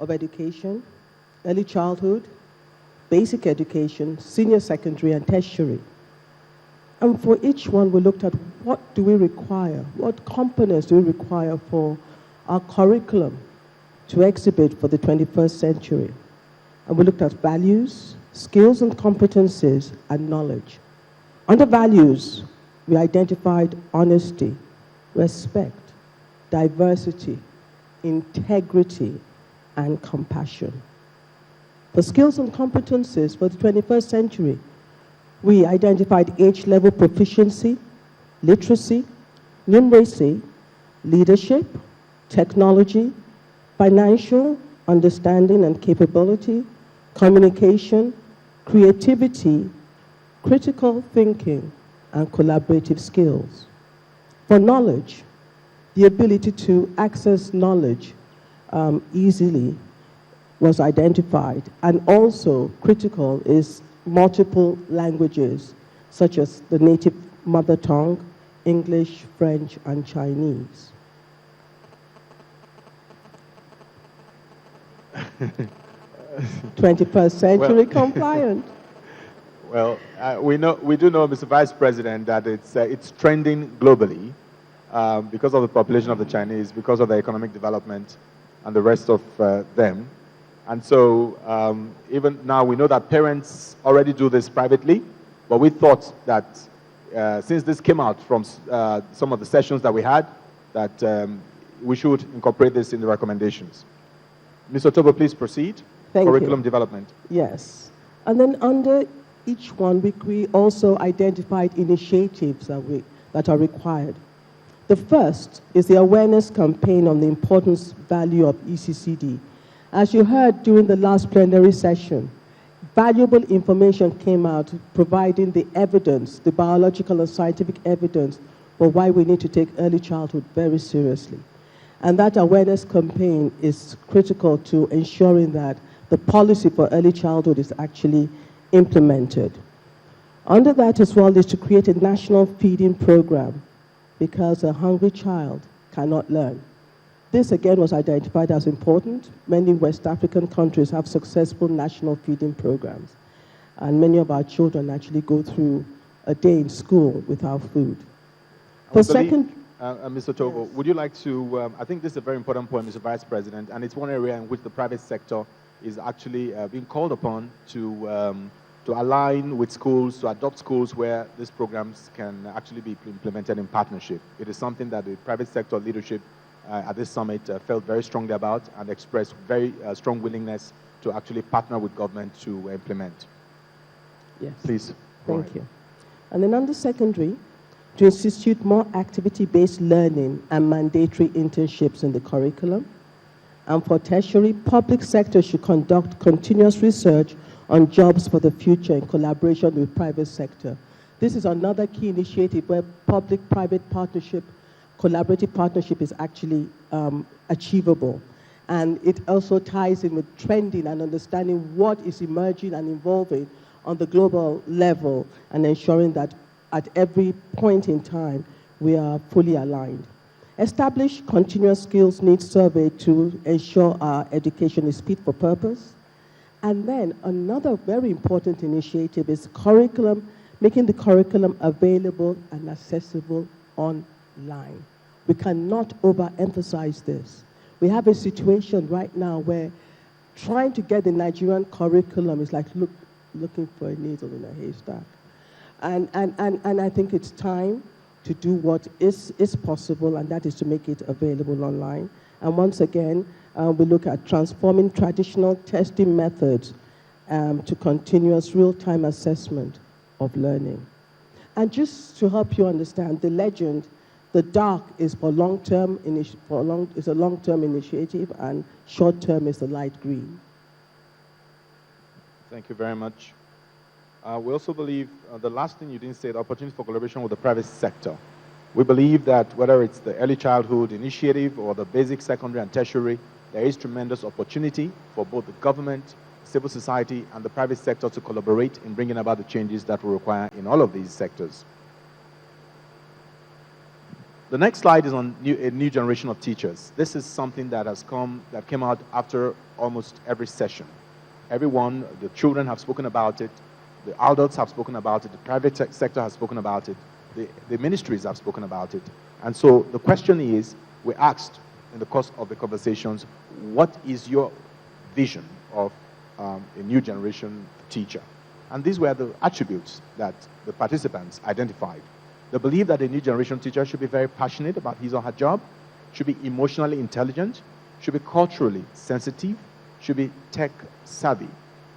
of education, early childhood, basic education, senior secondary, and tertiary. And for each one, we looked at what do we require, what components do we require for our curriculum to exhibit for the 21st century. And we looked at values, skills and competencies, and knowledge. Under values, we identified honesty, respect, diversity, integrity, and compassion. For skills and competencies for the 21st century, we identified age-level proficiency, literacy, numeracy, leadership, technology, financial understanding and capability, communication, creativity, critical thinking, and collaborative skills. For knowledge, the ability to access knowledge easily was identified, and also critical is multiple languages, such as the native mother tongue, English, French, and Chinese. '21st century compliant. Well, we do know, Mr. Vice President, that it's trending globally because of the population of the Chinese, because of the economic development, and the rest of them. And so even now we know that parents already do this privately, but we thought that since this came out from some of the sessions that we had, that we should incorporate this in the recommendations. Ms. Otobo, please proceed. Curriculum development. Yes. And then under each one, we also identified initiatives that are required. The first is the awareness campaign on the importance value of ECCD. As you heard during the last plenary session, valuable information came out providing the evidence, the biological and scientific evidence for why we need to take early childhood very seriously. And that awareness campaign is critical to ensuring that the policy for early childhood is actually implemented. Under that as well is to create a national feeding program, because a hungry child cannot learn. This again was identified as important. Many West African countries have successful national feeding programs, and many of our children actually go through a day in school without food. For second, Mr. Togo, yes. Would you like to, I think this is a very important point, Mr. Vice President, and it's one area in which the private sector is actually being called upon to align with schools, to adopt schools where these programs can actually be implemented in partnership. It is something that the private sector leadership at this summit felt very strongly about and expressed very strong willingness to actually partner with government to implement. Yes. Please. Thank you. And then under secondary, to institute more activity-based learning and mandatory internships in the curriculum. And for tertiary, public sector should conduct continuous research on jobs for the future in collaboration with private sector. This is another key initiative where public-private partnership, collaborative partnership is actually achievable. And it also ties in with trending and understanding what is emerging and evolving on the global level, and ensuring that at every point in time we are fully aligned. Establish continuous skills needs survey to ensure our education is fit for purpose. And then another very important initiative is curriculum, making the curriculum available and accessible online. We cannot overemphasize this. We have a situation right now where trying to get the Nigerian curriculum is like looking for a needle in a haystack. And I think it's time to do what is possible, and that is to make it available online. And once again, we look at transforming traditional testing methods to continuous real-time assessment of learning. And just to help you understand, the legend, the dark is for long-term, is a long-term initiative, and short-term is the light green. Thank you very much. We also believe, the last thing you didn't say, the opportunity for collaboration with the private sector. We believe that whether it's the early childhood initiative or the basic, secondary, and tertiary, there is tremendous opportunity for both the government, civil society, and the private sector to collaborate in bringing about the changes that we require in all of these sectors. The next slide is on a new generation of teachers. This is something that came out after almost every session. Everyone, the children have spoken about it, the adults have spoken about it, the private sector has spoken about it, the ministries have spoken about it. And so the question is, we asked in the course of the conversations, what is your vision of a new generation teacher? And these were the attributes that the participants identified. They believe that a new generation teacher should be very passionate about his or her job, should be emotionally intelligent, should be culturally sensitive, should be tech savvy,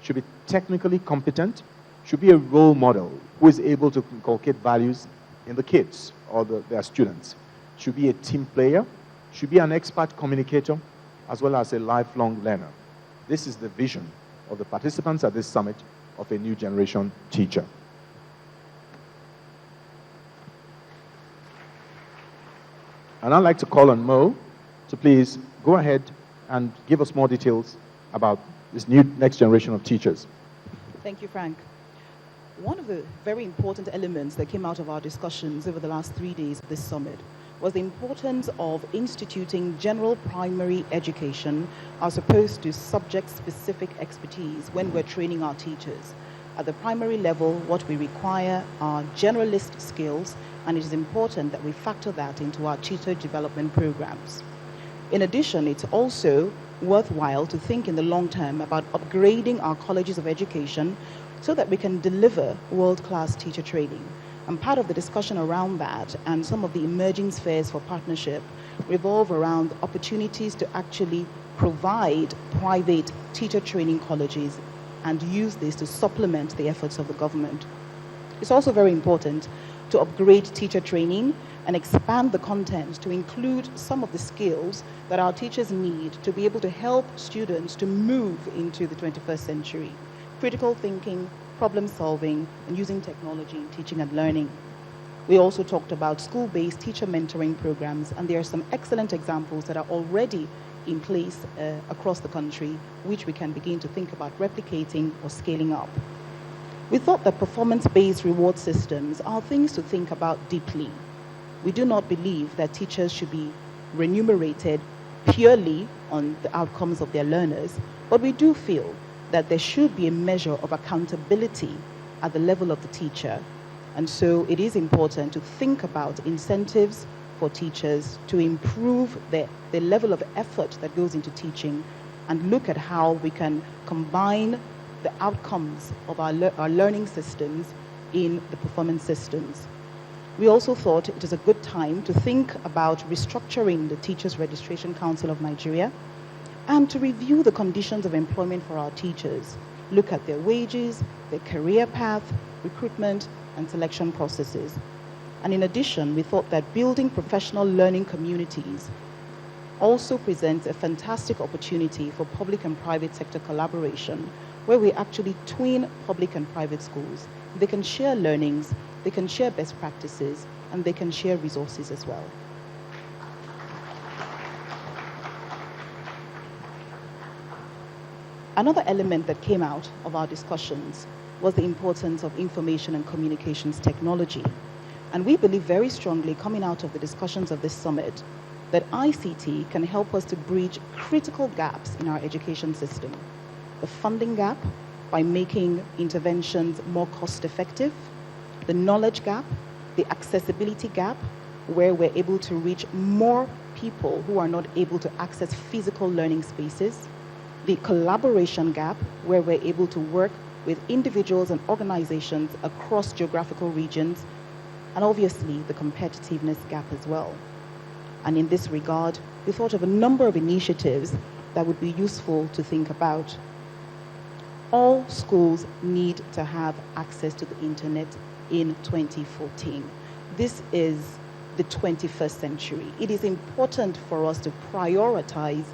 should be technically competent, should be a role model who is able to inculcate values in the kids or their students, should be a team player, should be an expert communicator, as well as a lifelong learner. This is the vision of the participants at this summit of a new generation teacher. And I'd like to call on Mo to please go ahead and give us more details about this new next generation of teachers. Thank you, Frank. One of the very important elements that came out of our discussions over the last 3 days of this summit was the importance of instituting general primary education as opposed to subject-specific expertise when we're training our teachers. At the primary level, what we require are generalist skills, and it is important that we factor that into our teacher development programs. In addition, it's also worthwhile to think in the long term about upgrading our colleges of education so that we can deliver world-class teacher training. And part of the discussion around that and some of the emerging spheres for partnership revolve around opportunities to actually provide private teacher training colleges and use this to supplement the efforts of the government. It's also very important to upgrade teacher training and expand the content to include some of the skills that our teachers need to be able to help students to move into the 21st century. Critical thinking, problem solving, and using technology in teaching and learning. We also talked about school-based teacher mentoring programs, and there are some excellent examples that are already in place across the country, which we can begin to think about replicating or scaling up. We thought that performance-based reward systems are things to think about deeply. We do not believe that teachers should be remunerated purely on the outcomes of their learners, but we do feel that there should be a measure of accountability at the level of the teacher. And so it is important to think about incentives for teachers to improve the level of effort that goes into teaching and look at how we can combine the outcomes of our learning systems in the performance systems. We also thought it is a good time to think about restructuring the Teachers Registration Council of Nigeria and to review the conditions of employment for our teachers, look at their wages, their career path, recruitment, and selection processes. And in addition, we thought that building professional learning communities also presents a fantastic opportunity for public and private sector collaboration, where we actually twin public and private schools. They can share learnings, they can share best practices, and they can share resources as well. Another element that came out of our discussions was the importance of information and communications technology. And we believe very strongly, coming out of the discussions of this summit, that ICT can help us to bridge critical gaps in our education system. The funding gap by making interventions more cost-effective, the knowledge gap, the accessibility gap, where we're able to reach more people who are not able to access physical learning spaces, the collaboration gap, where we're able to work with individuals and organizations across geographical regions, and obviously the competitiveness gap as well. And in this regard, we thought of a number of initiatives that would be useful to think about. All schools need to have access to the internet in 2014. This is the 21st century. It is important for us to prioritize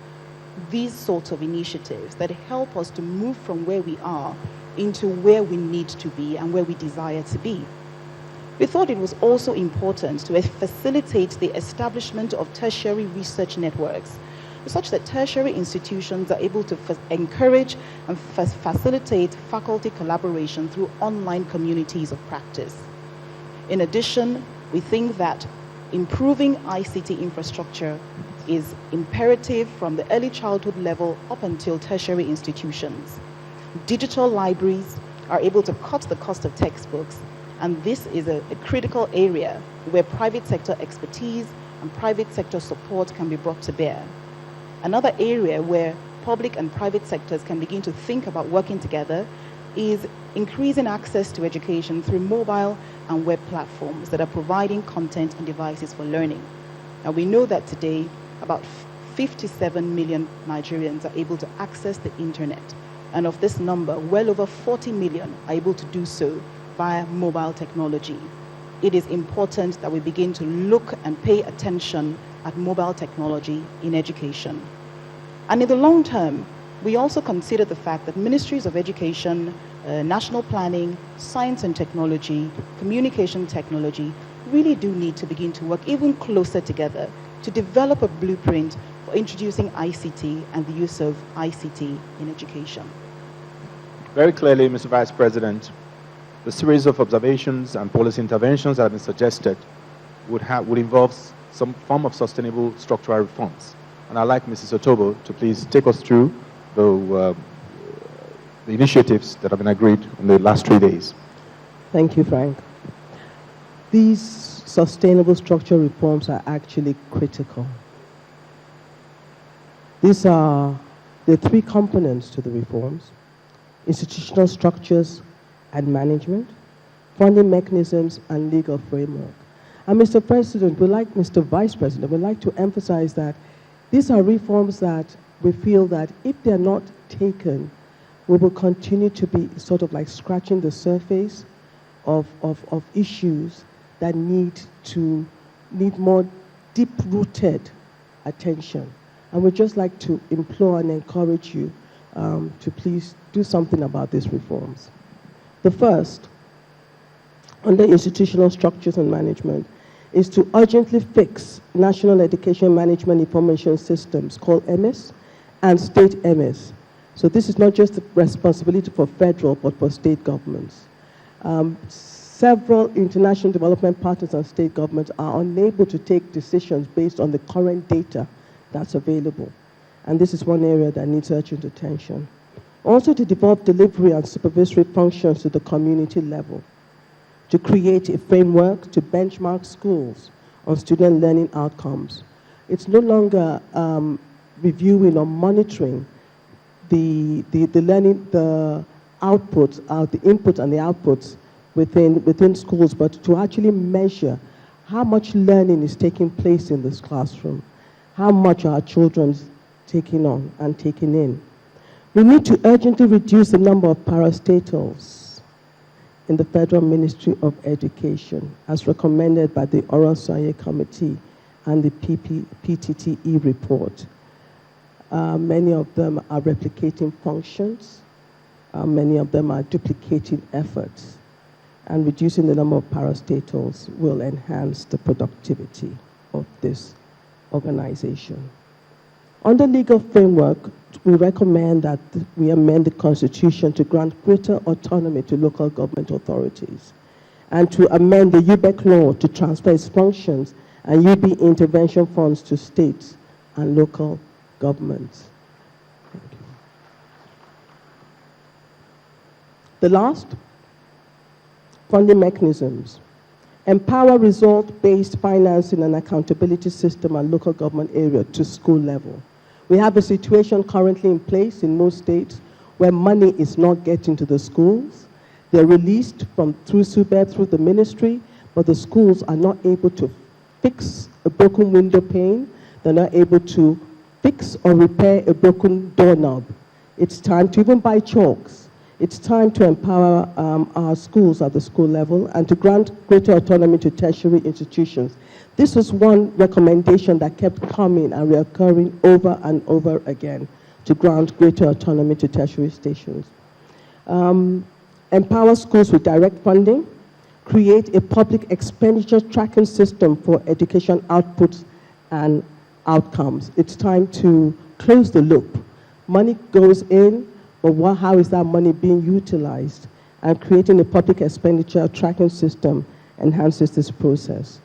these sorts of initiatives that help us to move from where we are into where we need to be and where we desire to be. We thought it was also important to facilitate the establishment of tertiary research networks, such that tertiary institutions are able to encourage and facilitate faculty collaboration through online communities of practice. In addition, we think that improving ICT infrastructure is imperative from the early childhood level up until tertiary institutions. Digital libraries are able to cut the cost of textbooks, and this is a critical area where private sector expertise and private sector support can be brought to bear. Another area where public and private sectors can begin to think about working together is increasing access to education through mobile and web platforms that are providing content and devices for learning. Now, we know that today about 57 million Nigerians are able to access the internet. And of this number, well over 40 million are able to do so via mobile technology. It is important that we begin to look and pay attention at mobile technology in education. And in the long term, we also consider the fact that ministries of education, national planning, science and technology, communication technology really do need to begin to work even closer together to develop a blueprint for introducing ICT and the use of ICT in education. Very clearly, Mr. Vice President, the series of observations and policy interventions that have been suggested would involve some form of sustainable structural reforms. And I'd like Mrs. Otobo to please take us through the initiatives that have been agreed in the last 3 days. Thank you, Frank. These sustainable structural reforms are actually critical. These are the three components to the reforms: institutional structures and management, funding mechanisms, and legal framework. And Mr. President, Mr. Vice President, we'd like to emphasize that these are reforms that we feel that if they're not taken, we will continue to be sort of like scratching the surface of issues that need more deep-rooted attention. And we'd just like to implore and encourage you to please do something about these reforms. The first, under institutional structures and management, is to urgently fix National Education Management Information Systems, called MS, and state MS. So this is not just a responsibility for federal, but for state governments. Several international development partners and state governments are unable to take decisions based on the current data that's available. And this is one area that needs urgent attention. Also, to develop delivery and supervisory functions to the community level, to create a framework to benchmark schools on student learning outcomes. It's no longer reviewing or monitoring the learning, the outputs, the inputs and the outputs within schools, but to actually measure how much learning is taking place in this classroom, how much are children taking on and taking in. We need to urgently reduce the number of parastatals in the Federal Ministry of Education, as recommended by the Oral Science Committee and the PTTE report. Many of them are replicating functions. Many of them are duplicating efforts. And reducing the number of parastatals will enhance the productivity of this organization. Under legal framework, we recommend that we amend the Constitution to grant greater autonomy to local government authorities, and to amend the UBEC law to transfer its functions and UB intervention funds to states and local governments. Thank you. The last, funding mechanisms. Empower result-based financing and accountability system at local government area to school level. We have a situation currently in place in most states where money is not getting to the schools. They're released through SUBEB, through the ministry, but the schools are not able to fix a broken window pane. They're not able to fix or repair a broken doorknob. It's time to even buy chalks. It's time to empower our schools at the school level and to grant greater autonomy to tertiary institutions. This was one recommendation that kept coming and reoccurring over and over again, to grant greater autonomy to tertiary stations. Empower schools with direct funding, create a public expenditure tracking system for education outputs and outcomes. It's time to close the loop. Money goes in, but how is that money being utilized? And creating a public expenditure tracking system enhances this process.